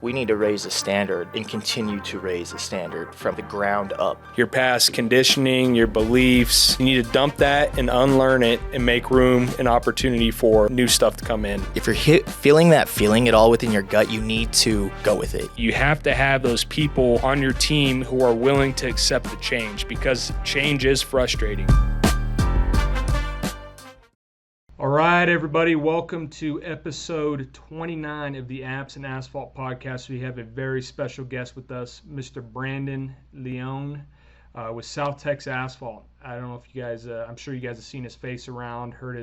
We need to raise the standard and continue to raise the standard from the ground up. Your past conditioning, your beliefs, you need to dump that and unlearn it and make room and opportunity for new stuff to come in. If you're feeling that feeling at all within your gut, you need to go with it. You have to have those people on your team who are willing to accept the change, because change is frustrating. All right, everybody, welcome to episode 29 of the Apps and Asphalt podcast. We have a very special guest with us, Mr. Brandon Leone with South Tex Asphalt. I don't know if you guys, I'm sure you guys have seen his face around, heard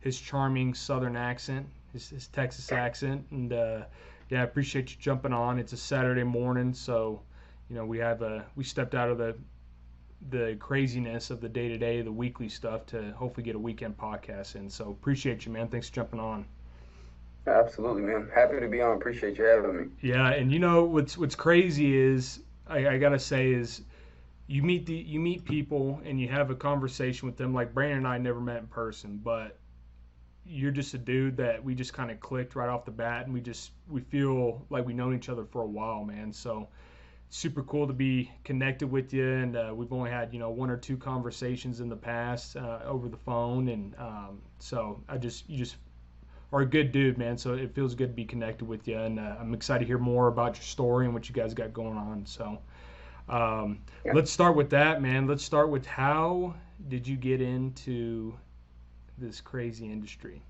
his charming Southern accent, his Texas accent, and I appreciate you jumping on. It's a Saturday morning, so we stepped out of the craziness of the day-to-day, the weekly stuff, to hopefully get a weekend podcast in. So appreciate you, man. Thanks for jumping on. Absolutely, man. Happy to be on. Appreciate you having me. Yeah, and what's crazy is I gotta say is you meet people and you have a conversation with them. Like Brandon and I never met in person, but you're just a dude that we just kind of clicked right off the bat, and we feel like we've known each other for a while, man. So super cool to be connected with you, and we've only had one or two conversations in the past over the phone, and so you just are a good dude, man. So it feels good to be connected with you, and I'm excited to hear more about your story and what you guys got going on. So let's start with that, man. Let's start with, how did you get into this crazy industry?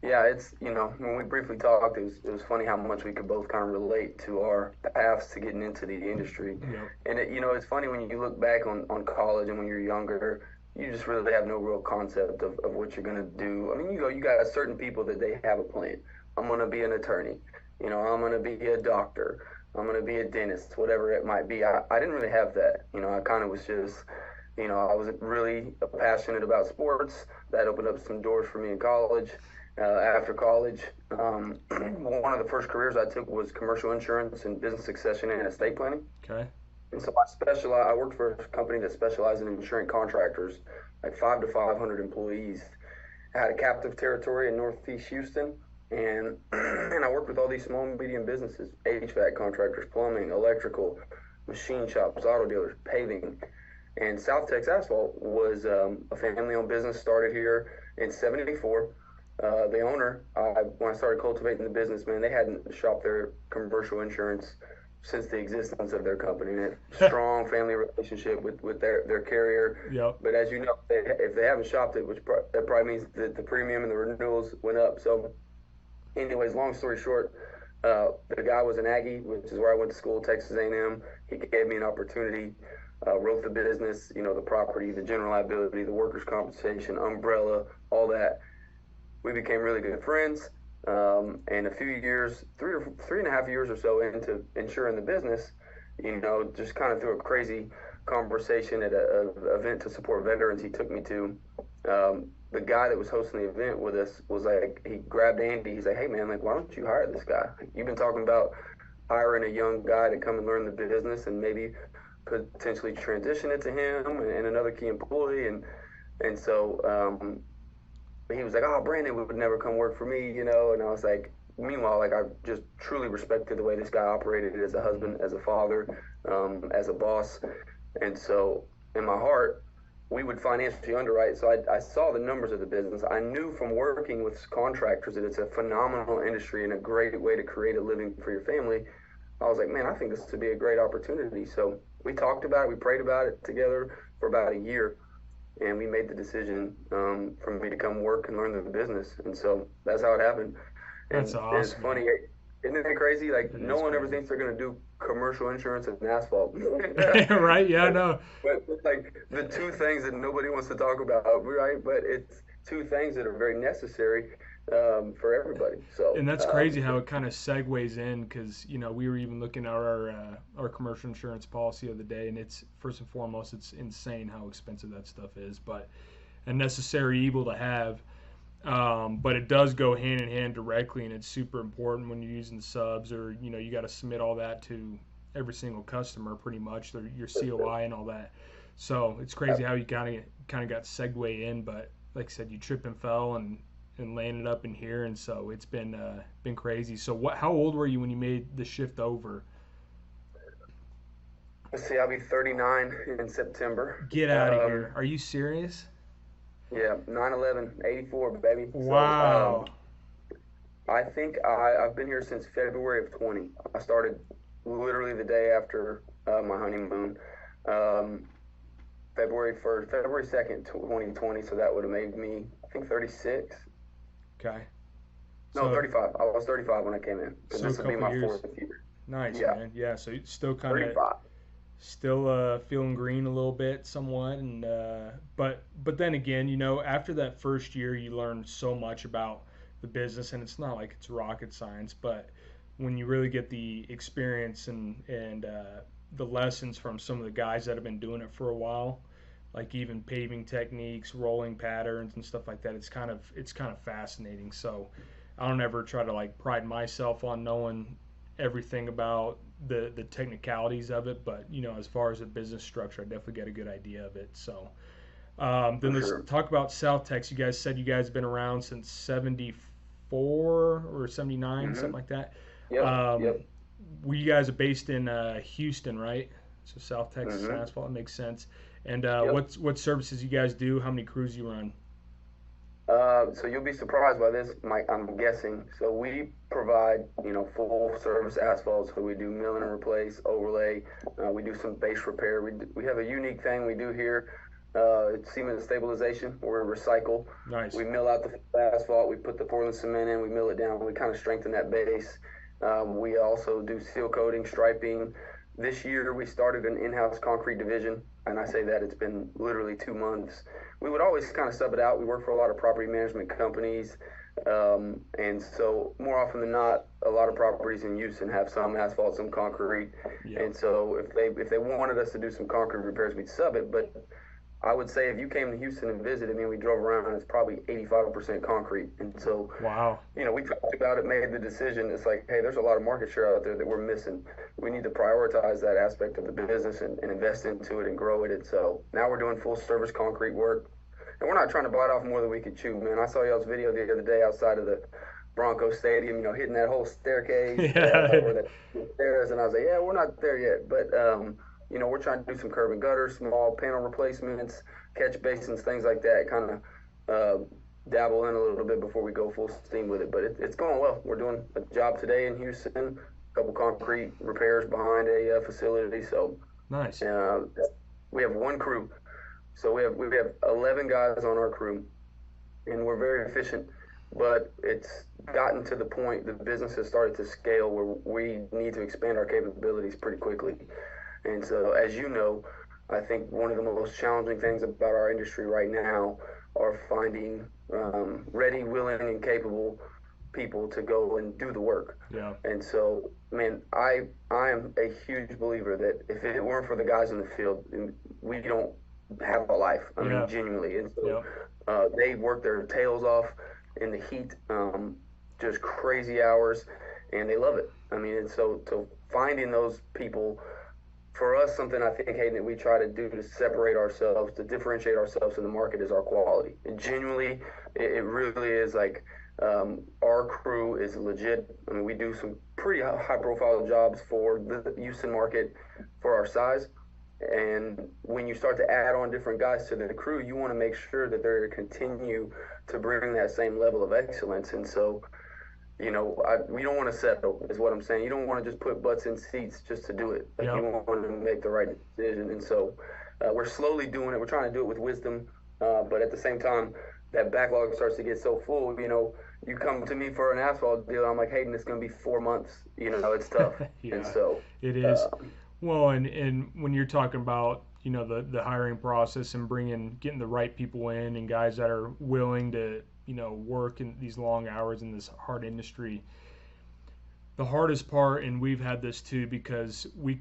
Yeah, it's, when we briefly talked, it was funny how much we could both kind of relate to our paths to getting into the industry. Yep. And it's funny when you look back on college and when you're younger, you just really have no real concept of what you're going to do. I mean, you got certain people that they have a plan. I'm going to be an attorney. I'm going to be a doctor. I'm going to be a dentist, whatever it might be. I didn't really have that. I kind of was just, I was really passionate about sports. That opened up some doors for me in college. After college, one of the first careers I took was commercial insurance and business succession and estate planning. Okay. And so I worked for a company that specialized in insuring contractors, like 5 to 500 employees. I had a captive territory in Northeast Houston, and I worked with all these small and medium businesses: HVAC contractors, plumbing, electrical, machine shops, auto dealers, paving. And South Tex Asphalt was a family-owned business, started here in '74. The owner, when I started cultivating the business, man, they hadn't shopped their commercial insurance since the existence of their company. And a strong family relationship with their carrier. Yep. But as you know, if they haven't shopped it, that probably means that the premium and the renewals went up. So anyways, long story short, the guy was an Aggie, which is where I went to school, Texas A&M. He gave me an opportunity, wrote the business, the property, the general liability, the workers' compensation, umbrella, all that. We became really good friends, and a few years, three and a half years or so into insuring the business, just kind of through a crazy conversation at an event to support veterans he took me to, the guy that was hosting the event with us was like, he grabbed Andy, he's like, hey man, like, why don't you hire this guy? You've been talking about hiring a young guy to come and learn the business and maybe potentially transition it to him and another key employee, and so he was like, oh, Brandon would never come work for me, and I was like, meanwhile, like, I just truly respected the way this guy operated as a husband, as a father, as a boss. And so in my heart, we would financially underwrite. So I saw the numbers of the business. I knew from working with contractors that it's a phenomenal industry and a great way to create a living for your family. I was like, man, I think this would be a great opportunity. So we talked about it, we prayed about it together for about a year. And we made the decision for me to come work and learn the business. And so that's how it happened. And that's awesome. It's funny. Isn't it crazy? Like, no one ever thinks they're going to do commercial insurance and asphalt. Right? Yeah, no. But it's like the two things that nobody wants to talk about, right? But it's two things that are very necessary for everybody. So, and that's crazy how it kind of segues in, because we were even looking at our commercial insurance policy of the day, and it's, first and foremost, it's insane how expensive that stuff is, but a necessary evil to have. But it does go hand in hand directly, and it's super important when you're using subs, or you got to submit all that to every single customer, pretty much, your COI and all that. So it's crazy how you kind of got segue in, but like I said, you trip and fell, and and landed up in here, and so it's been crazy. So how old were you when you made the shift over? Let's see, I'll be 39 in September. Get out of here! Are you serious? Yeah, 9/11/84, baby. Wow. I think I've been here since February of 20. I started literally the day after my honeymoon. February 2nd, 2020. So that would have made me, I think, 36. Okay. No, So, 35. I was 35 when I came in. So This a would be couple my years. fourth year. Nice, Yeah. man. Yeah. So you're still kind of 35. still feeling green a little bit, somewhat, and but then again, after that first year, you learn so much about the business, and it's not like it's rocket science, but when you really get the experience and the lessons from some of the guys that have been doing it for a while, like even paving techniques, rolling patterns, and stuff like that, it's kind of fascinating. So I don't ever try to like pride myself on knowing everything about the technicalities of it, but as far as the business structure, I definitely get a good idea of it. So then let's talk about South Tex. You guys said you guys have been around since 74 or 79, something like that. Yep. You guys are based in Houston, right? So South Texas Asphalt, makes sense. And what services you guys do? How many crews you run? So you'll be surprised by this, Mike, I'm guessing. So we provide, full service asphalt. So we do mill and replace, overlay. We do some base repair. We have a unique thing we do here. It's cement stabilization. We're recycle. Nice. We mill out the asphalt. We put the Portland cement in. We mill it down. We kind of strengthen that base. We also do seal coating, striping. This year we started an in-house concrete division, and I say that it's been literally 2 months. We would always kind of sub it out. We work for a lot of property management companies, and so more often than not, a lot of properties in Houston have some asphalt, some concrete, and so if they wanted us to do some concrete repairs, we'd sub it. But I would say if you came to Houston and visited me, we drove around, and it's probably 85% concrete. And so, wow, we talked about it, made the decision. It's like, hey, there's a lot of market share out there that we're missing. We need to prioritize that aspect of the business and invest into it and grow it. And so now we're doing full service concrete work. And we're not trying to bite off more than we could chew, man. I saw y'all's video the other day outside of the Broncos Stadium, hitting that whole staircase or the stairs. And I was like, yeah, we're not there yet. But, we're trying to do some curb and gutter, small panel replacements, catch basins, things like that, kind of dabble in a little bit before we go full steam with it. But it's going well. We're doing a job today in Houston, a couple concrete repairs behind a facility. So nice. We have one crew. So we have 11 guys on our crew, and we're very efficient. But it's gotten to the point the business has started to scale where we need to expand our capabilities pretty quickly. And so, as you know, I think one of the most challenging things about our industry right now are finding ready, willing, and capable people to go and do the work. Yeah. And so, man, I am a huge believer that if it weren't for the guys in the field, we don't have a life. I mean, genuinely. And so they work their tails off in the heat, just crazy hours, and they love it. I mean, and so finding those people, for us, something I think, Hayden, that we try to do to separate ourselves, to differentiate ourselves in the market is our quality. And genuinely, it really is like our crew is legit. I mean, we do some pretty high-profile jobs for the Houston market for our size. And when you start to add on different guys to the crew, you want to make sure that they're going to continue to bring that same level of excellence. And so, we don't want to settle, is what I'm saying. You don't want to just put butts in seats just to do it. You want to make the right decision. And so we're slowly doing it. We're trying to do it with wisdom. But at the same time, that backlog starts to get so full, you come to me for an asphalt deal, I'm like, Hayden, it's going to be 4 months. It's tough. And so it is. Well, and when you're talking about, the hiring process and getting the right people in and guys that are willing to, work in these long hours in this hard industry, the hardest part, and we've had this too, because we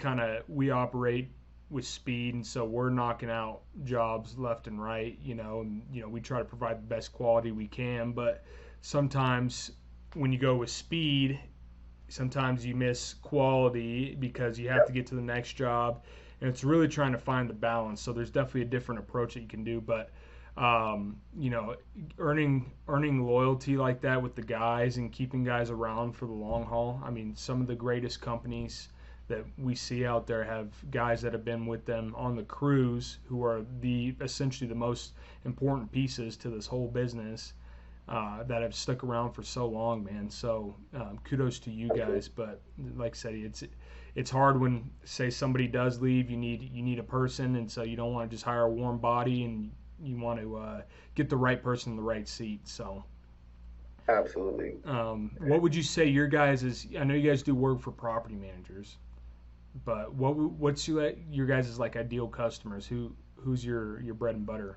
operate with speed, and so we're knocking out jobs left and right, and, we try to provide the best quality we can, but sometimes when you go with speed, sometimes you miss quality because you have to get to the next job, and it's really trying to find the balance. So there's definitely a different approach that you can do. But You know, earning loyalty like that with the guys and keeping guys around for the long haul. I mean, some of the greatest companies that we see out there have guys that have been with them on the crews who are essentially the most important pieces to this whole business, that have stuck around for so long, man. So kudos to you guys. But like I said, it's hard when, say, somebody does leave. You need a person, and so you don't want to just hire a warm body, and you want to get the right person in the right seat. So Absolutely. what would you say your guys is? I know you guys do work for property managers, but what's your guys' like ideal customers? Who's your bread and butter?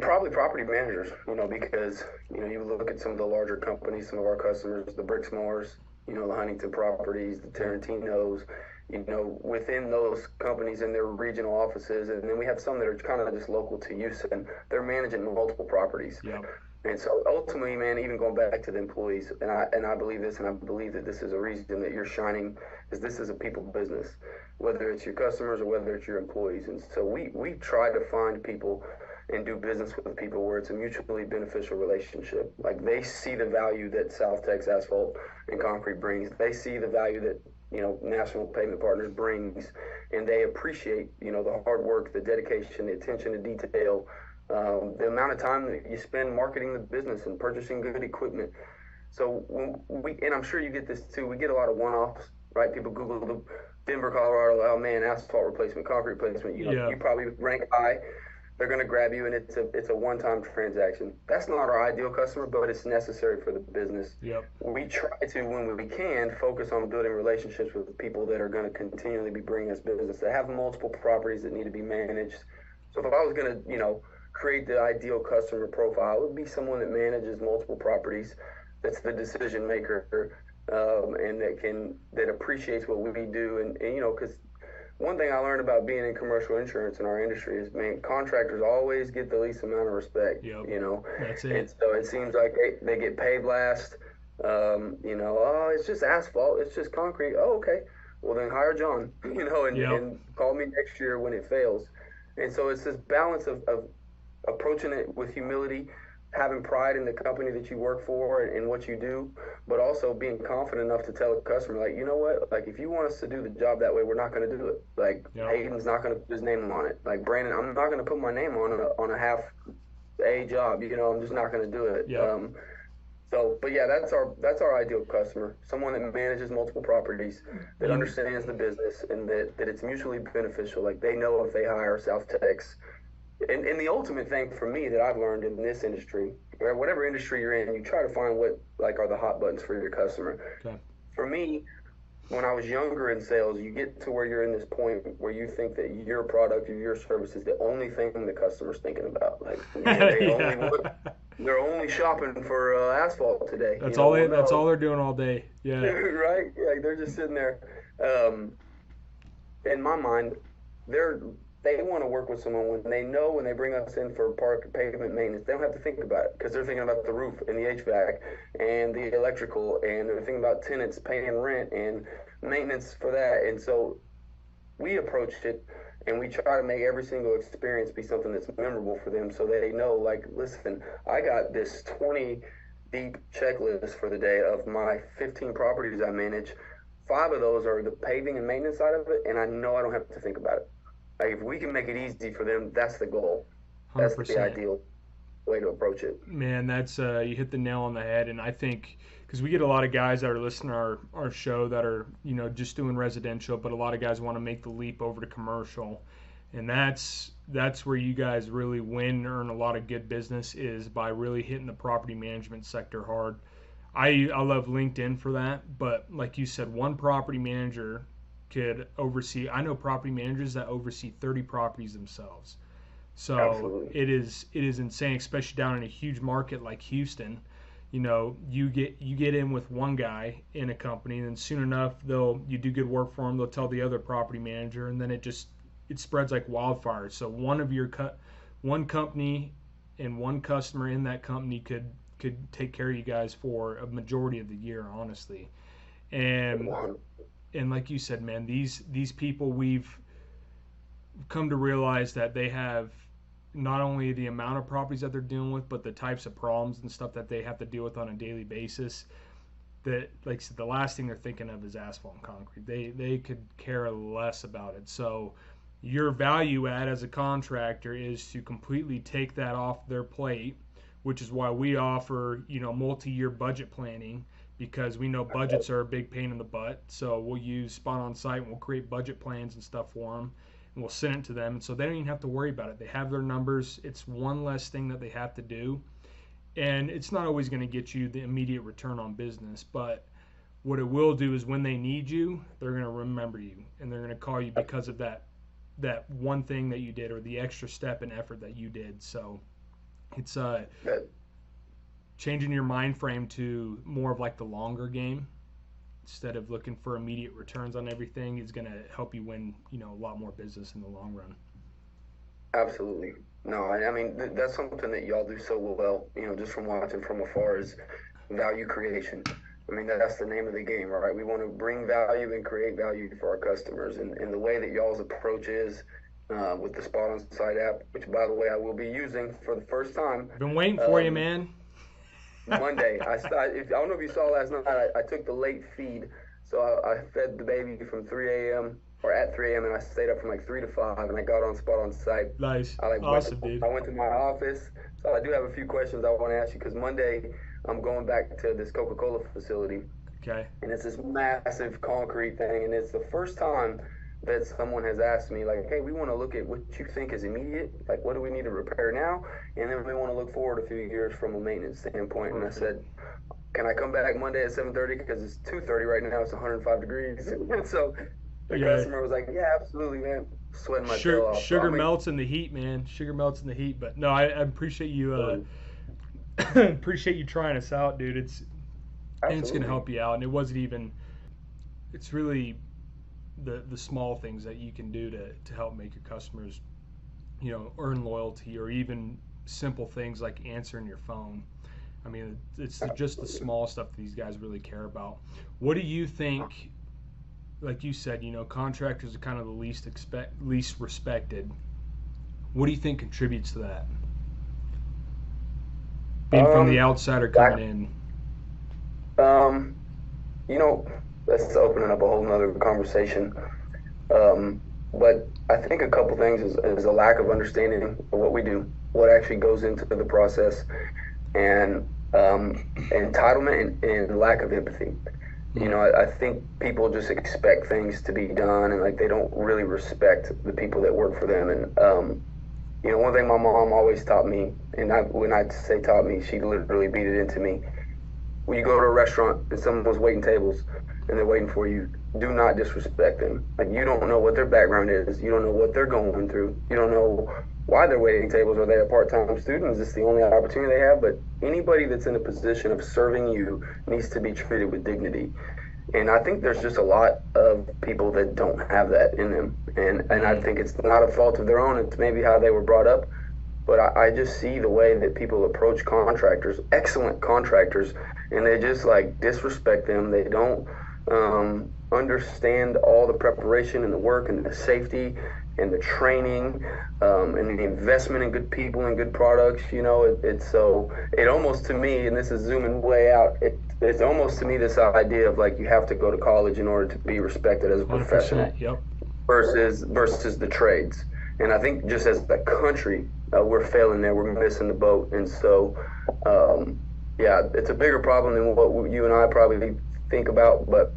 Probably property managers, because, you look at some of the larger companies, some of our customers, the Brixmores, the Huntington Properties, the Tarantinos, within those companies and their regional offices. And then we have some that are kind of just local to Houston. They're managing multiple properties. Yep. And so ultimately, man, even going back to the employees, and I believe this, and I believe that this is a reason that you're shining, is this is a people business, whether it's your customers or whether it's your employees. And so we try to find people and do business with people where it's a mutually beneficial relationship. Like, they see the value that South Tex Asphalt and Concrete brings. They see the value that National Pavement Partners brings, and they appreciate the hard work, the dedication, the attention to detail, the amount of time that you spend marketing the business and purchasing good equipment. So and I'm sure you get this too, we get a lot of one-offs, right? People Google the Denver, Colorado, oh man, asphalt replacement, concrete replacement. You probably rank high. They're going to grab you, and it's a one-time transaction. That's not our ideal customer, but it's necessary for the business. Yep. We try to, when we can, focus on building relationships with people that are going to continually be bringing us business, that have multiple properties that need to be managed. So if I was going to, create the ideal customer profile, it would be someone that manages multiple properties, that's the decision maker, and that appreciates what we do, and because one thing I learned about being in commercial insurance in our industry is, man, contractors always get the least amount of respect. Yep. That's it. And so it seems like they get paid last. Oh, it's just asphalt, it's just concrete. Oh, okay. Well, then hire John, and call me next year when it fails. And so it's this balance of approaching it with humility, having pride in the company that you work for and what you do, but also being confident enough to tell a customer, like, you know what, like, if you want us to do the job that way, we're not going to do it. Like, Hayden's not going to put his name on it. Like, Brandon, I'm not going to put my name on a half A job. I'm just not going to do it. But yeah, that's our ideal customer. Someone that manages multiple properties, that understands the business, and that it's mutually beneficial. Like, they know if they hire South Tex. And the ultimate thing for me that I've learned in this industry, or whatever industry you're in, you try to find what are the hot buttons for your customer. Okay. For me, when I was younger in sales, you get to where you're in this point where you think that your product or your service is the only thing the customer's thinking about. Like, they're only shopping for asphalt today. That's all they're doing all day. Yeah. Right? Yeah, they're just sitting there. In my mind, they want to work with someone when they bring us in for pavement maintenance. They don't have to think about it, because they're thinking about the roof and the HVAC and the electrical, and they're thinking about tenants paying rent and maintenance for that. And so we approach it, and we try to make every single experience be something that's memorable for them, so they know, like, listen, I got this 20 deep checklist for the day of my 15 properties I manage. 5 of those are the paving and maintenance side of it, and I know I don't have to think about it. Like, if we can make it easy for them, that's the goal. 100%. That's the ideal way to approach it. Man, that's you hit the nail on the head. And I think, because we get a lot of guys that are listening to our show that are just doing residential, but a lot of guys want to make the leap over to commercial, and that's where you guys really win, earn a lot of good business, is by really hitting the property management sector hard. I love LinkedIn for that, but like you said, one property manager could oversee. I know property managers that oversee 30 properties themselves. So Absolutely. it is insane, especially down in a huge market like Houston. You get in with one guy in a company, and then soon enough you do good work for them, they'll tell the other property manager, and then it spreads like wildfire. So one company and one customer in that company could take care of you guys for a majority of the year, honestly. And like you said, man, these people, we've come to realize that they have not only the amount of properties that they're dealing with, but the types of problems and stuff that they have to deal with on a daily basis. That, like I said, the last thing they're thinking of is asphalt and concrete. They could care less about it. So your value add as a contractor is to completely take that off their plate, which is why we offer, multi-year budget planning, because we know budgets are a big pain in the butt. So we'll use Spot on Site and we'll create budget plans and stuff for them, and we'll send it to them. And so they don't even have to worry about it. They have their numbers. It's one less thing that they have to do. And it's not always going to get you the immediate return on business, but what it will do is when they need you, they're going to remember you, and they're going to call you because of that one thing that you did, or the extra step and effort that you did. So it's changing your mind frame to more of like the longer game, instead of looking for immediate returns on everything, is going to help you win, a lot more business in the long run. Absolutely. No, I mean, that's something that y'all do so well, just from watching from afar, is value creation. I mean, that's the name of the game, right? We want to bring value and create value for our customers. And the way that y'all's approach is with the Spot on Site app, which, by the way, I will be using for the first time. Been waiting for you, man. Monday. I don't know if you saw last night, I took the late feed. So I fed the baby from 3 a.m. or at 3 a.m. and I stayed up from like 3 to 5 and I got on Spot on Site. Nice. Awesome, dude. I went to my office. So I do have a few questions I want to ask you, because Monday I'm going back to this Coca-Cola facility. Okay. And it's this massive concrete thing, and it's the first time that someone has asked me, like, hey, we want to look at what you think is immediate, like what do we need to repair now, and then we want to look forward a few years from a maintenance standpoint. And I said, can I come back Monday at 7:30, because it's 2:30 right now, it's 105 degrees. And so the customer was like, yeah, absolutely, man. Sweating my tail off. Sugar melts in the heat, man. Sugar melts in the heat. But no, I appreciate you appreciate you trying us out, dude. It's going to help you out. And it wasn't even, it's really the small things that you can do to help make your customers, earn loyalty, or even simple things like answering your phone. I mean, it's just the small stuff that these guys really care about. What do you think? Like you said, contractors are kind of the least respected. What do you think contributes to that? Being from the outsider coming in. That's opening up a whole nother conversation. But I think a couple things is a lack of understanding of what we do, what actually goes into the process, and entitlement and lack of empathy. I think people just expect things to be done, and like they don't really respect the people that work for them. And one thing my mom always taught me, and when I say taught me, she literally beat it into me. When you go to a restaurant and someone's waiting tables and they're waiting for you, do not disrespect them. Like, you don't know what their background is. You don't know what they're going through. You don't know why they're waiting tables. Are they a part-time student? Is this the only opportunity they have? But anybody that's in a position of serving you needs to be treated with dignity. And I think there's just a lot of people that don't have that in them. And I think it's not a fault of their own. It's maybe how they were brought up. But I just see the way that people approach contractors, excellent contractors, and they just like disrespect them. They don't understand all the preparation and the work and the safety and the training and the investment in good people and good products. It almost, to me, and this is zooming way out, it's almost to me this idea of like you have to go to college in order to be respected as a professional. Yep. versus the trades. And I think just as a country, we're failing there. We're missing the boat. And so, it's a bigger problem than what you and I probably think about. But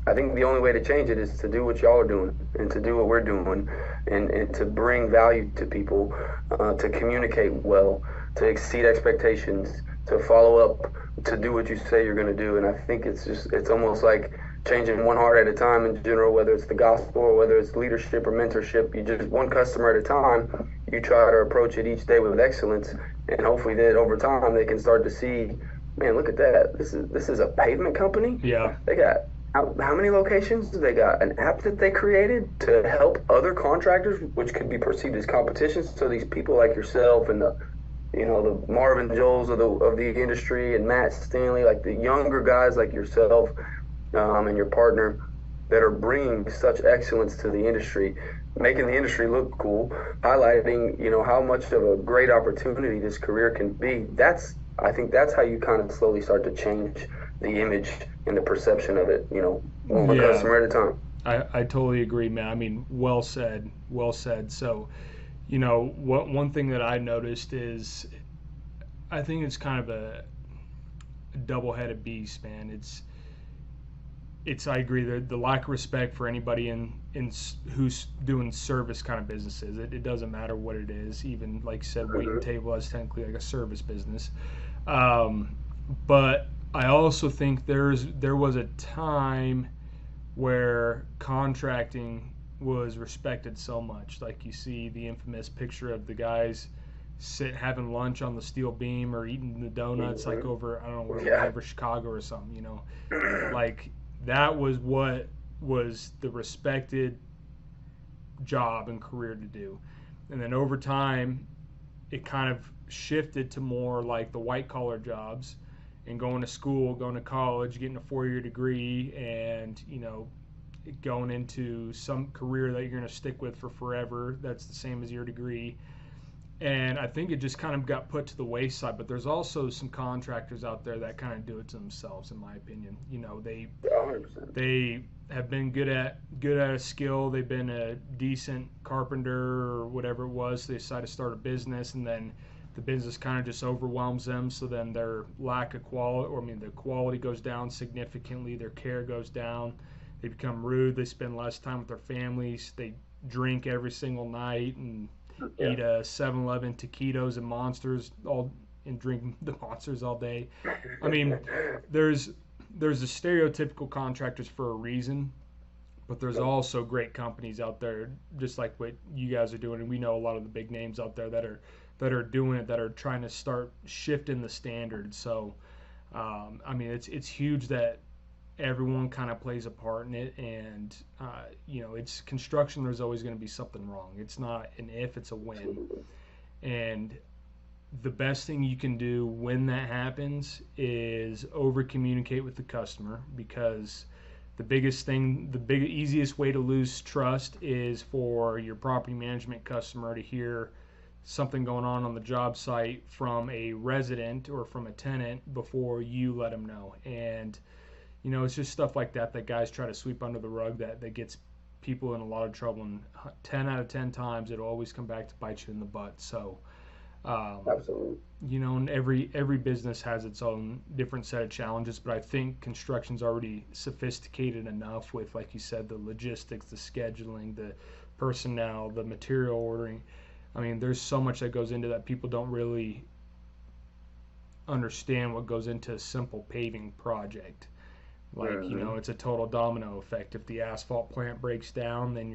I think the only way to change it is to do what y'all are doing and to do what we're doing and to bring value to people, to communicate well, to exceed expectations, to follow up, to do what you say you're going to do. And I think it's almost like changing one heart at a time in general, whether it's the gospel or whether it's leadership or mentorship. You just one customer at a time, you try to approach it each day with excellence, and hopefully that over time they can start to see, man, look at that. This is a pavement company. Yeah. They got how many locations? They got an app that they created to help other contractors, which could be perceived as competition. So these people like yourself and the Marvin Joels of the industry, and Matt Stanley, like the younger guys like yourself, and your partner, that are bringing such excellence to the industry, making the industry look cool, highlighting, how much of a great opportunity this career can be. I think that's how you kind of slowly start to change the image and the perception of it, one Yeah, customer at a time. I totally agree, man. I mean, well said, well said. So, one thing that I noticed is I think it's kind of a double-headed beast, man. It's I agree the lack of respect for anybody who's doing service kind of businesses. It doesn't matter what it is. Even like you said, waiting Mm-hmm. table is technically like a service business. Um, but I also think there was a time where contracting was respected so much. Like you see the infamous picture of the guys having lunch on the steel beam or eating the donuts like Mm-hmm. over I don't know where it was, Yeah. over Chicago or something. Like that was what was the respected job and career to do. And then over time, it kind of shifted to more like the white collar jobs and going to school, going to college, getting a 4 year degree, and going into some career that you're going to stick with for forever. That's the same as your degree. And I think it just kind of got put to the wayside. But there's also some contractors out there that kind of do it to themselves, in my opinion. Yeah, 100%. They have been good at a skill. They've been a decent carpenter or whatever it was. They decide to start a business, and then the business kind of just overwhelms them. So then their lack of quality, or I mean, the quality goes down significantly. Their care goes down. They become rude. They spend less time with their families. They drink every single night and Yeah. eat a 7-Eleven taquitos and monsters all and drink the monsters all day. I mean, there's the stereotypical contractors for a reason, but there's also great companies out there just like what you guys are doing, and we know a lot of the big names out there that are doing it, that are trying to start shifting the standard. So I mean, it's huge that everyone kind of plays a part in it, and it's construction. There's always going to be something wrong. It's not an if, it's a when. Absolutely. And the best thing you can do when that happens is over communicate with the customer, because the easiest way to lose trust is for your property management customer to hear something going on the job site from a resident or from a tenant before you let them know. And it's just stuff like that guys try to sweep under the rug that gets people in a lot of trouble. And 10 out of 10 times, it'll always come back to bite you in the butt. So, um, Absolutely. and every business has its own different set of challenges, but I think construction's already sophisticated enough with, like you said, the logistics, the scheduling, the personnel, the material ordering. I mean, there's so much that goes into that. People don't really understand what goes into a simple paving project. Like, Mm-hmm. it's a total domino effect. If the asphalt plant breaks down, then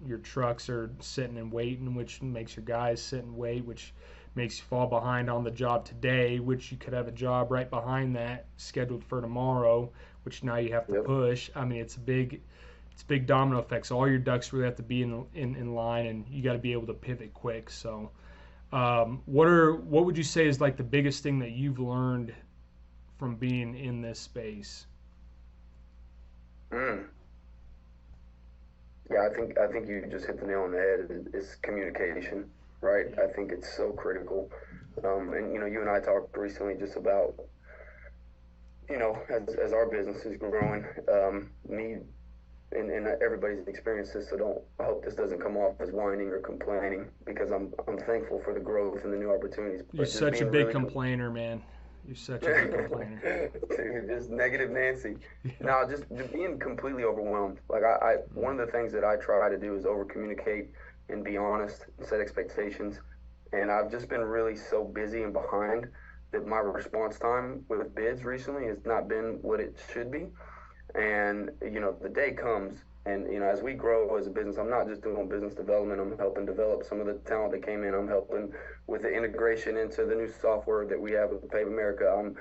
your trucks are sitting and waiting, which makes your guys sit and wait, which makes you fall behind on the job today, which you could have a job right behind that scheduled for tomorrow, which now you have to Yep. push. I mean, it's big domino effects. So all your ducks really have to be in line, and you got to be able to pivot quick. So, what would you say is like the biggest thing that you've learned from being in this space? Mm. Yeah, I think you just hit the nail on the head. It's communication, right? I think it's so critical. And you and I talked recently just about, as our business is growing, me and everybody's experienced this. So I hope this doesn't come off as whining or complaining, because I'm thankful for the growth and the new opportunities. You're But just such a being big really complainer, man. You're such a big complainer. Dude, just negative Nancy. Yeah. No, just being completely overwhelmed. Like one of the things that I try to do is over communicate and be honest and set expectations. And I've just been really so busy and behind that my response time with bids recently has not been what it should be. And the day comes, and as we grow as a business, I'm not just doing business development. I'm helping develop some of the talent that came in. I'm helping with the integration into the new software that we have with Pave America. I'm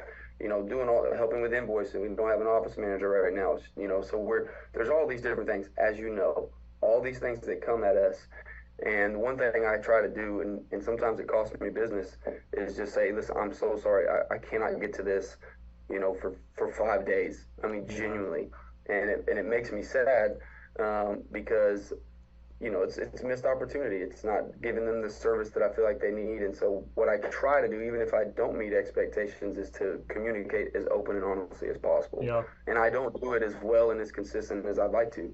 doing helping with invoicing. We don't have an office manager right now. So there's all these different things, as all these things that come at us. And one thing I try to do, and sometimes it costs me business, is just say, listen, I'm so sorry. I cannot get to this, for 5 days. I mean, Yeah. genuinely. and it makes me sad because it's a missed opportunity. It's not giving them the service that I feel like they need. And so what I try to do, even if I don't meet expectations, is to communicate as open and honestly as possible. Yeah. And I don't do it as well and as consistent as I'd like to.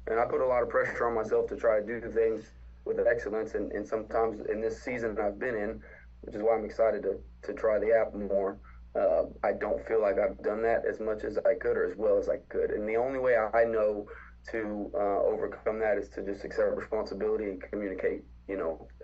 And I put a lot of pressure on myself to try to do things with excellence. And sometimes in this season I've been in, which is why I'm excited to try the app more, I don't feel like I've done that as much as I could or as well as I could. And the only way I know to overcome that is to just accept responsibility and communicate,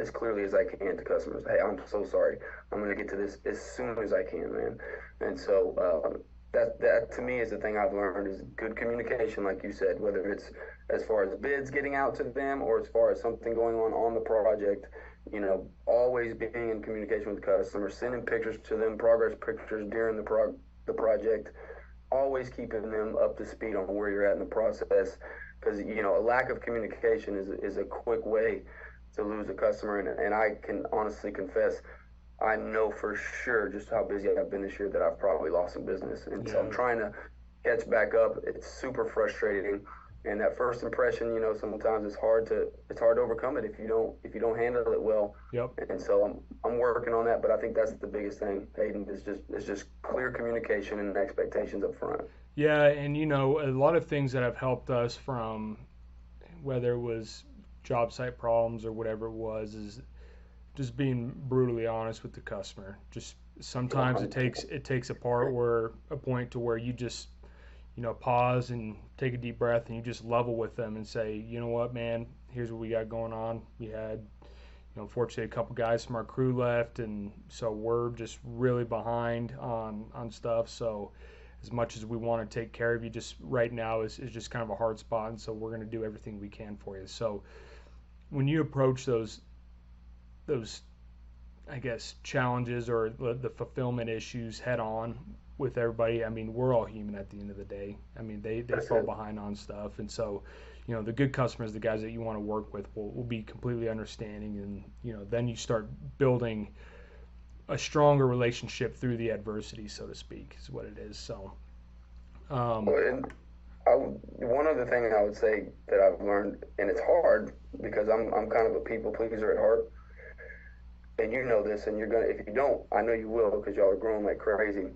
as clearly as I can to customers. Hey, I'm so sorry. I'm going to get to this as soon as I can, man. And so that to me is the thing I've learned is good communication, like you said, whether it's as far as bids getting out to them or as far as something going on the project. Always being in communication with customers, sending pictures to them, progress pictures during the project, always keeping them up to speed on where you're at in the process, because a lack of communication is a quick way to lose a customer. And I can honestly confess, I know for sure just how busy I've been this year that I've probably lost some business, and so I'm trying to catch back up. It's super frustrating, and that first impression, sometimes it's hard to overcome it if you don't handle it well. Yep. And so I'm working on that, but I think that's the biggest thing, Hayden, is just clear communication and expectations up front. Yeah, and a lot of things that have helped us, from whether it was job site problems or whatever it was, is just being brutally honest with the customer. Just sometimes it takes a point to where you just pause and take a deep breath and you just level with them and say, you know what, man, here's what we got going on. We had, unfortunately, a couple guys from our crew left, and so we're just really behind on stuff. So as much as we want to take care of you, just right now is just kind of a hard spot, and so we're going to do everything we can for you. So when you approach those I guess challenges or the fulfillment issues head on with everybody, I mean, we're all human at the end of the day. I mean, they fall behind on stuff, and so the good customers, the guys that you want to work with, will be completely understanding, and then you start building a stronger relationship through the adversity, so to speak, is what it is. So one other thing I would say that I've learned, and it's hard because I'm kind of a people pleaser at heart, and you know this, and if you don't, I know you will, because y'all are growing like crazy.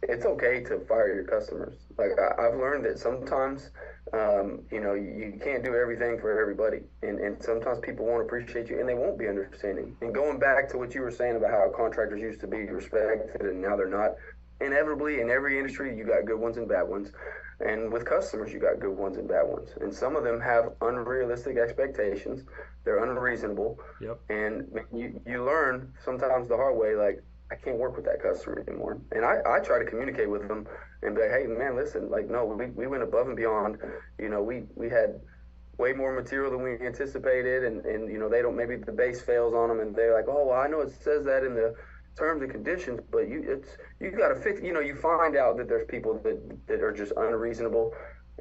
It's okay to fire your customers. Like I've learned that sometimes, you can't do everything for everybody, and sometimes people won't appreciate you, and they won't be understanding. And going back to what you were saying about how contractors used to be respected and now they're not, inevitably in every industry you got good ones and bad ones, and with customers you got good ones and bad ones, and some of them have unrealistic expectations. They're unreasonable. Yep. And you learn sometimes the hard way, like, I can't work with that customer anymore. And I try to communicate with them and be like, hey, man, listen, like, no, we went above and beyond. We had way more material than we anticipated, and they don't, maybe the base fails on them, and they're like, oh, well, I know it says that in the terms and conditions, but you got to fix. You find out that there's people that are just unreasonable,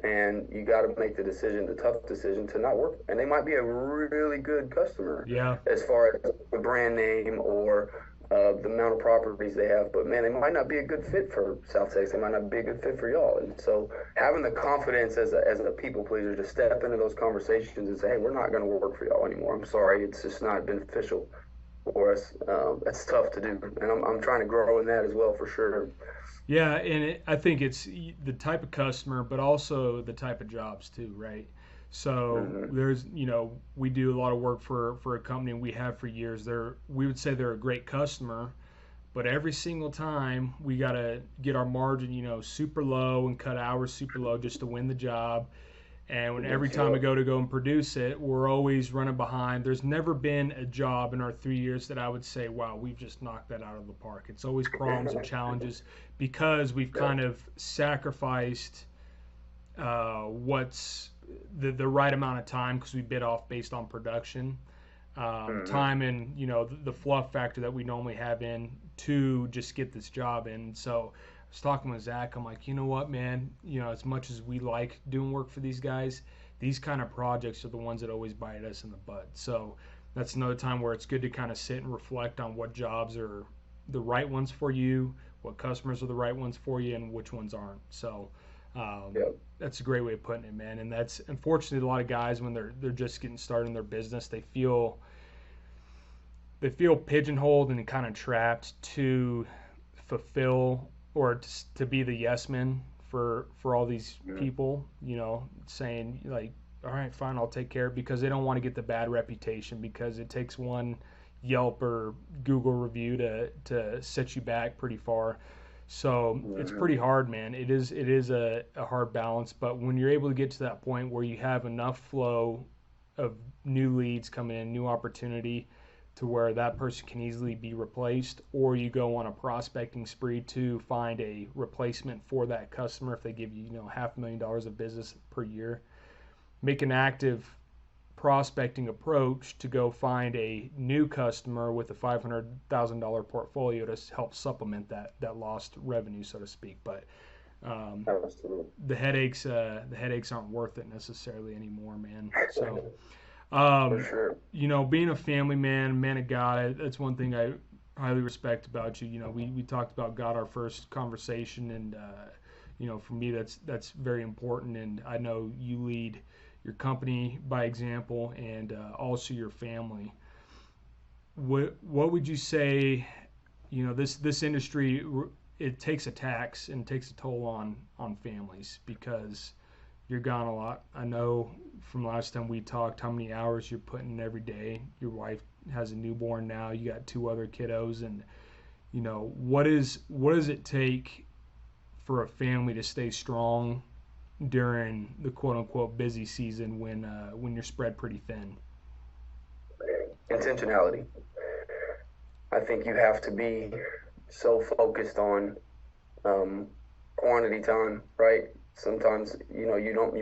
and you got to make the tough decision to not work. And they might be a really good customer, as far as the brand name or the amount of properties they have, but man, they might not be a good fit for South Tex. They might not be a good fit for y'all. And so having the confidence as a people pleaser to step into those conversations and say, hey, we're not going to work for y'all anymore. I'm sorry, it's just not beneficial for us. That's tough to do, and I'm trying to grow in that as well, for sure. Yeah, and I think it's the type of customer, but also the type of jobs too, right? So there's, we do a lot of work for a company, and we have for years. We would say they're a great customer, but every single time we got to get our margin, super low and cut hours super low just to win the job. And every time we go and produce it, we're always running behind. There's never been a job in our 3 years that I would say, wow, we've just knocked that out of the park. It's always problems and challenges because we've kind of sacrificed what's the right amount of time, because we bid off based on production, time, and the fluff factor that we normally have in to just get this job in. So I was talking with Zach. I'm like, you know what, man? As much as we like doing work for these guys, these kind of projects are the ones that always bite us in the butt. So that's another time where it's good to kind of sit and reflect on what jobs are the right ones for you, what customers are the right ones for you, and which ones aren't. So Yep. That's a great way of putting it, man. And that's unfortunately a lot of guys when they're just getting started in their business, they feel pigeonholed and kind of trapped to fulfill or to be the yes man for all these people, saying like, all right, fine, I'll take care of it, because they don't want to get the bad reputation, because it takes one Yelp or Google review to set you back pretty far. So it's pretty hard, man. It is a hard balance, but when you're able to get to that point where you have enough flow of new leads coming in, new opportunity, to where that person can easily be replaced, or you go on a prospecting spree to find a replacement for that customer if they give you, $500,000 of business per year. Make an active prospecting approach to go find a new customer with a $500,000 portfolio to help supplement that lost revenue, so to speak. But the headaches aren't worth it necessarily anymore, man. So For sure. being a family man of God, that's one thing I highly respect about you. We talked about God our first conversation, and for me that's very important, and I know you lead your company by example, and also your family. What would you say? This industry, it takes a tax and takes a toll on families, because you're gone a lot. I know from last time we talked how many hours you're putting in every day. Your wife has a newborn now. You got 2 other kiddos, and what does it take for a family to stay strong during the quote unquote busy season when you're spread pretty thin? Intentionality. I think you have to be so focused on quantity time, right? Sometimes you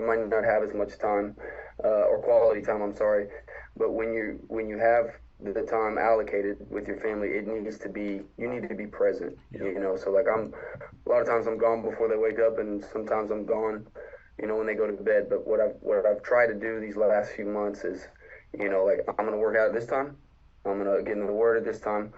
might not have as much time or quality time. I'm sorry, but when you have the time allocated with your family, you need to be present. Yeah. So like a lot of times I'm gone before they wake up, and sometimes I'm gone, when they go to bed. But what I've tried to do these last few months is, like I'm gonna work out at this time, I'm gonna get in the Word at this time,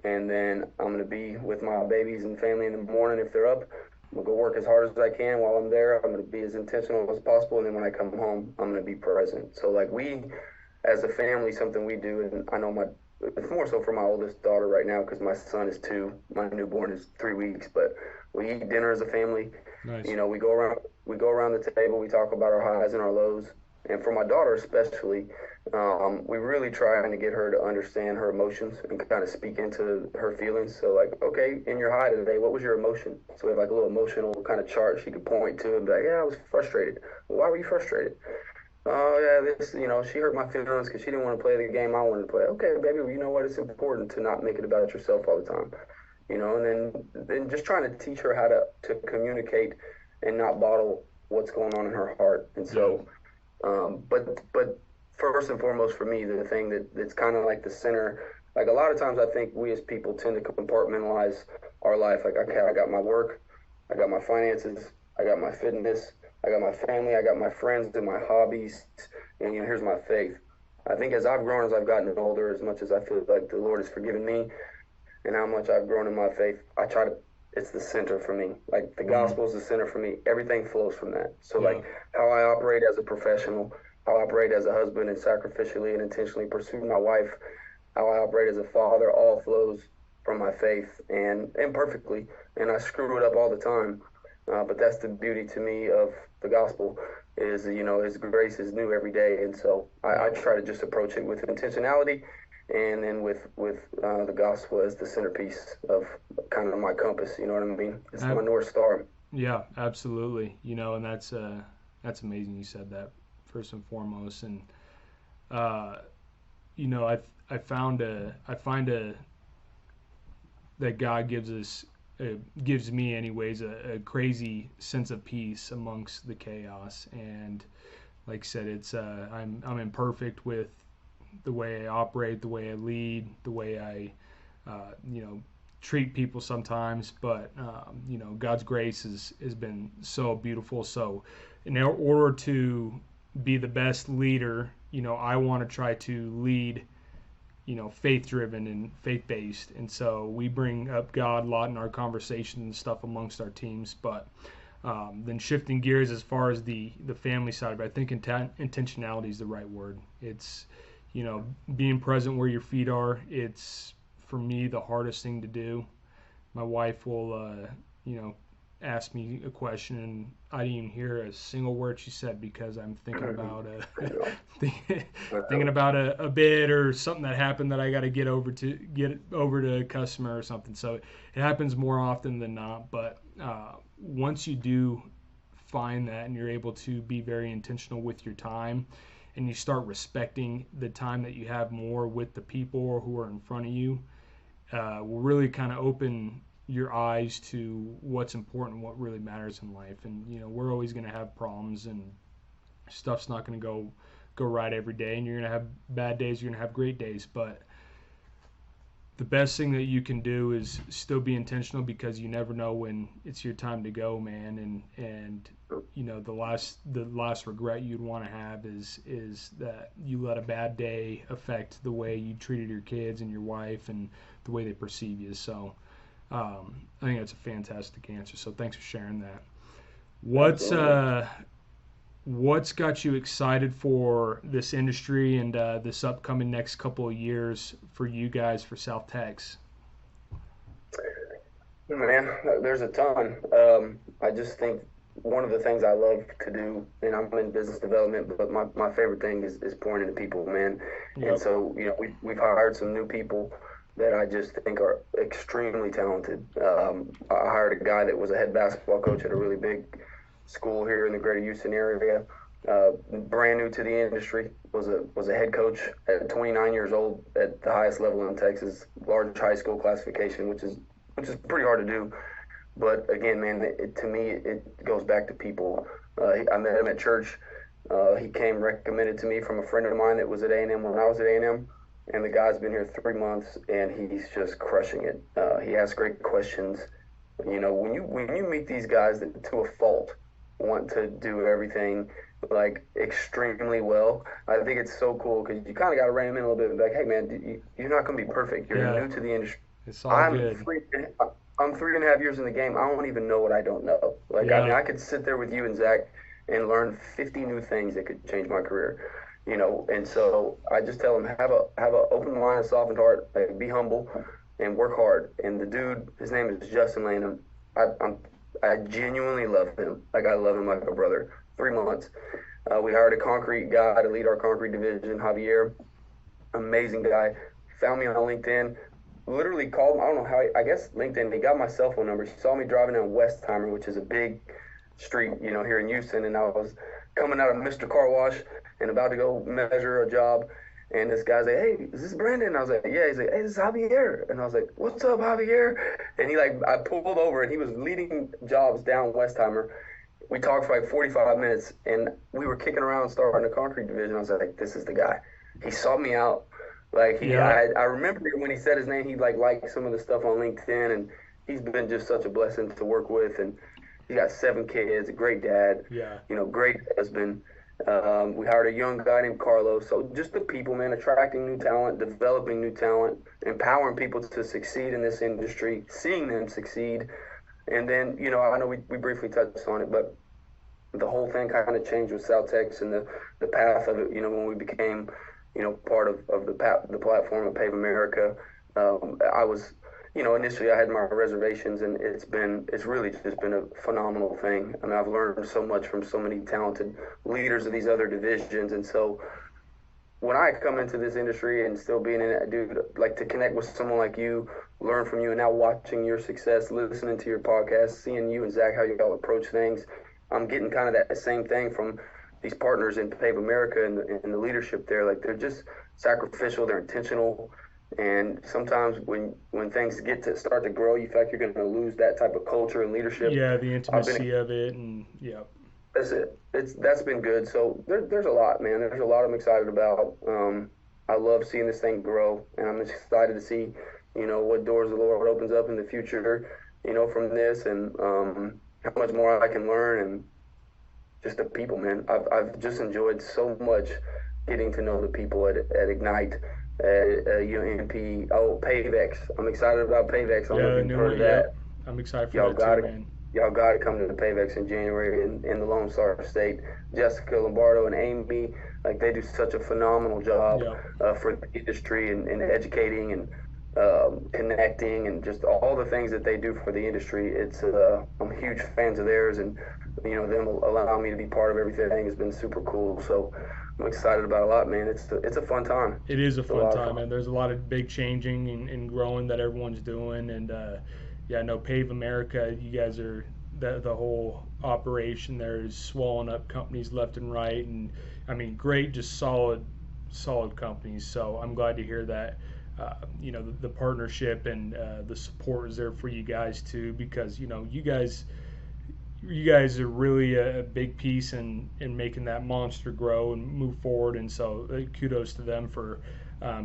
and then I'm gonna be with my babies and family in the morning if they're up. I'm gonna go work as hard as I can while I'm there. I'm gonna be as intentional as possible, and then when I come home, I'm gonna be present. So like as a family, something we do, and I know it's more so for my oldest daughter right now because my son is 2, my newborn is 3 weeks. But we eat dinner as a family. Nice. We go around the table. We talk about our highs and our lows. And for my daughter especially, we really trying to get her to understand her emotions and kind of speak into her feelings. So like, okay, in your high today, what was your emotion? So we have like a little emotional kind of chart she could point to and be like, yeah, I was frustrated. Well, why were you frustrated? Oh yeah, she hurt my feelings because she didn't want to play the game I wanted to play. Okay, baby, well, you know what? It's important to not make it about yourself all the time. And then just trying to teach her how to communicate and not bottle what's going on in her heart. And so, but first and foremost for me, the thing that's kind of like the center, like a lot of times I think we as people tend to compartmentalize our life. Like, okay, I got my work, I got my finances, I got my fitness, I got my family, I got my friends and my hobbies, and here's my faith. I think as I've grown, as I've gotten older, as much as I feel like the Lord has forgiven me and how much I've grown in my faith, it's the center for me. Like the gospel is the center for me. Everything flows from that. So like how I operate as a professional, how I operate as a husband and sacrificially and intentionally pursue my wife, how I operate as a father, all flows from my faith and imperfectly. And I screw it up all the time. But that's the beauty to me of the gospel is, His grace is new every day. And so I try to just approach it with intentionality, and then with the gospel as the centerpiece of kind of my compass. You know what I mean? It's my North Star. Yeah, absolutely. And that's amazing you said that, first and foremost. And I find that God gives me anyways a crazy sense of peace amongst the chaos. And like I said, it's I'm imperfect with the way I operate, the way I lead, the way I treat people sometimes, but God's grace has been so beautiful. So in order to be the best leader, I want to try to lead faith-driven and faith-based. And so we bring up God a lot in our conversation and stuff amongst our teams. But Then shifting gears as far as the family side, but I think intentionality is the right word. It's, being present where your feet are. It's, for me, the hardest thing to do. My wife will, ask me a question and I didn't even hear a single word she said because I'm thinking about thinking about a bid or something that happened that I got to get over to a customer or something. So it happens more often than not. But once you do find that and you're able to be very intentional with your time, and you start respecting the time that you have more with the people who are in front of you, will really kind of open your eyes to what's important, what really matters in life. And we're always going to have problems, and stuff's not going to go right every day, and you're going to have bad days, you're going to have great days. But the best thing that you can do is still be intentional, because you never know when it's your time to go, man. And the last regret you'd want to have is that you let a bad day affect the way you treated your kids and your wife and the way they perceive you. So I think that's a fantastic answer. So thanks for sharing that. What's got you excited for this industry and this upcoming next couple of years for you guys for South Tex? Man, there's a ton. I just think one of the things I love to do, and I'm in business development, but my favorite thing is pouring into people, man. Yep. And so, we've hired some new people that I just think are extremely talented. I hired a guy that was a head basketball coach at a really big school here in the greater Houston area, brand new to the industry, was a head coach at 29 years old at the highest level in Texas, large high school classification, which is pretty hard to do. But again, man, to me, it goes back to people. I met him at church. He came recommended to me from a friend of mine that was at A&M when I was at A&M. And the guy's been here 3 months, and he's just crushing it. He asks great questions. When you meet these guys that, to a fault, want to do everything like extremely well, I think it's so cool, because you kind of got to rein them in a little bit and be like, hey, man, you're not going to be perfect. You're new to the industry. It's all good. I'm 3.5 years in the game. I don't even know what I don't know. I could sit there with you and Zach and learn 50 new things that could change my career. And so I just tell him, have a open mind, a softened heart, be humble, and work hard. And the dude, his name is Justin Lanham. I genuinely love him. I love him like a brother. 3 months. We hired a concrete guy to lead our concrete division, Javier. Amazing guy. Found me on LinkedIn. Literally called him. I don't know how. I guess LinkedIn. He got my cell phone number. He saw me driving down Westheimer, which is a big street, here in Houston, and I was coming out of Mr. Car Wash and about to go measure a job, and this guy's like, hey, is this Brandon? And I was like, yeah. He's like, hey, this is Javier. And I was like, what's up, Javier? And I pulled over, and he was leading jobs down Westheimer. We talked for 45 minutes, and we were kicking around starting a concrete division. I was like, this is the guy. He sought me out. I remember when he said his name, he liked some of the stuff on LinkedIn, and he's been just such a blessing to work with. And he got 7 kids, a great dad, great husband. We hired a young guy named Carlos. So just the people, man, attracting new talent, developing new talent, empowering people to succeed in this industry, seeing them succeed. And then, I know we briefly touched on it, but the whole thing kind of changed with South Tex and the path of it, when we became, part of the platform of Pave America. I was, initially I had my reservations, and it's really just been a phenomenal thing. I mean, I've learned so much from so many talented leaders of these other divisions. And so when I come into this industry and still being in it, dude, to connect with someone like you, learn from you, and now watching your success, listening to your podcast, seeing you and Zach, how you all approach things, I'm getting kind of that same thing from these partners in Pave America and the leadership there. They're just sacrificial, they're intentional. And sometimes when things start to grow, you feel like you're going to lose that type of culture and leadership. Yeah, the intimacy of it, and yeah. That's it. That's been good. So there's a lot, man. There's a lot I'm excited about. I love seeing this thing grow, and I'm excited to see, what doors the Lord opens up in the future, from this, and how much more I can learn, and just the people, man. I've just enjoyed so much getting to know the people at Ignite, at UNP. Oh, PaveX. I'm excited about PaveX. I'm looking forward to that. I'm excited for that too, man. y'all got to come to the Pavex in January in the Lone Star State. Jessica Lombardo and Amy, like they do such a phenomenal job for the industry and educating and connecting and just all the things that they do for the industry. It's I'm huge fans of theirs, and them allowing me to be part of everything has been super cool. So I'm excited about a lot, man. It's a fun time. It is a fun time, and there's a lot of big changing and growing that everyone's doing. And I know Pave America, you guys are the whole operation there is swallowing up companies left and right, and I mean, great, just solid companies. So I'm glad to hear that. The partnership and the support is there for you guys too, because you guys are really a big piece in making that monster grow and move forward, and so kudos to them for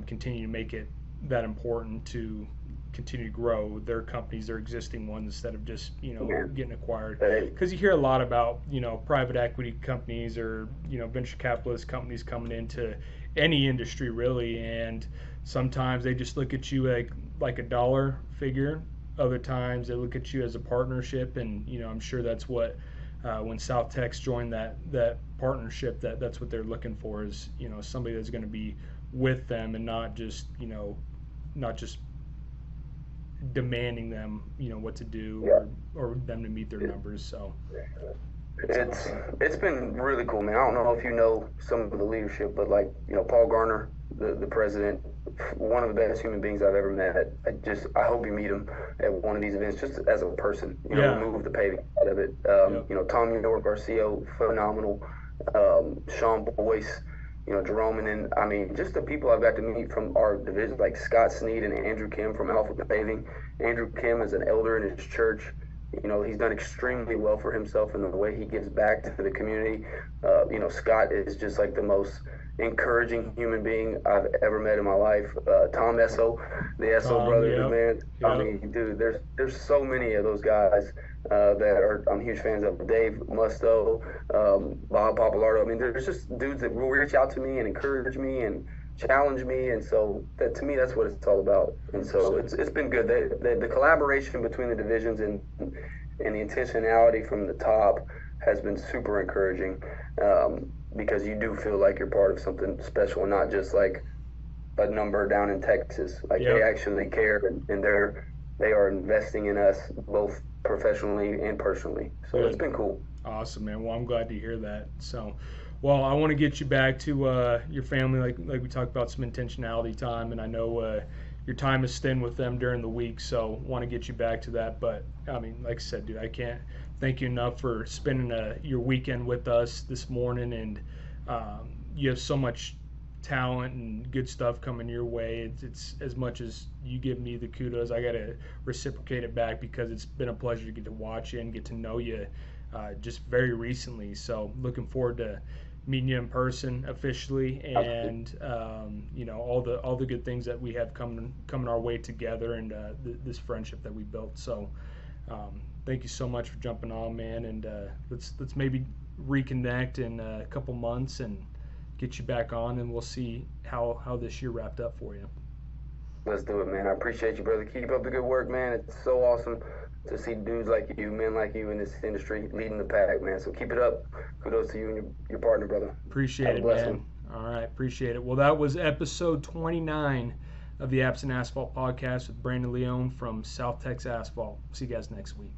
continuing to make it that important to continue to grow their companies, their existing ones, instead of just getting acquired. Because you hear a lot about private equity companies or venture capitalist companies coming into any industry really, and sometimes they just look at you like a dollar figure. Other times they look at you as a partnership, and I'm sure that's what when South Tex joined that partnership, that's what they're looking for, is somebody that's going to be with them and not just demanding them what to do or them to meet their numbers. So it's been really cool, man. I don't know if you know some of the leadership, but Paul Garner, the president, one of the best human beings I've ever met. I hope you meet him at one of these events, just as a person. Remove the paving out of it. Tom York, Garcia, phenomenal. Sean Boyce, Jerome, and then I mean, just the people I've got to meet from our division, like Scott Sneed and Andrew Kim from Alpha Paving. Andrew Kim is an elder in his church. He's done extremely well for himself in the way he gives back to the community. Scott is just like the most encouraging human being I've ever met in my life. Tom Esso, the Esso brothers, man. I mean, dude, there's so many of those guys that I'm huge fans of. Dave Musto, Bob Papalardo. I mean, there's just dudes that will reach out to me and encourage me and challenge me, and so that, to me, that's what it's all about. And so it's been good. The collaboration between the divisions and the intentionality from the top has been super encouraging, because you do feel like you're part of something special and not just like a number down in Texas. They actually care, and they are investing in us both professionally and personally. So it's been cool. Awesome, man. Well, I'm glad to hear that. So, well, I want to get you back to your family, like we talked about, some intentionality time, and I know your time is spent with them during the week, so want to get you back to that. But I mean, like I said, dude, I can't thank you enough for spending your weekend with us this morning, and you have so much talent and good stuff coming your way. It's as much as you give me the kudos, I got to reciprocate it back, because it's been a pleasure to get to watch you and get to know you just very recently. So looking forward to meeting you in person officially, and all the good things that we have coming our way together, and this friendship that we built. So thank you so much for jumping on, man, and let's maybe reconnect in a couple months and get you back on, and we'll see how this year wrapped up for you. Let's do it, man. I appreciate you, brother. Keep up the good work, man. It's so awesome to see dudes like you, men like you in this industry leading the pack, man. So keep it up. Kudos to you and your partner, brother. Appreciate it, man. All right, appreciate it. Well, that was episode 29 of the Apps and Asphalt podcast with Brandon Leone from South Tex Asphalt. See you guys next week.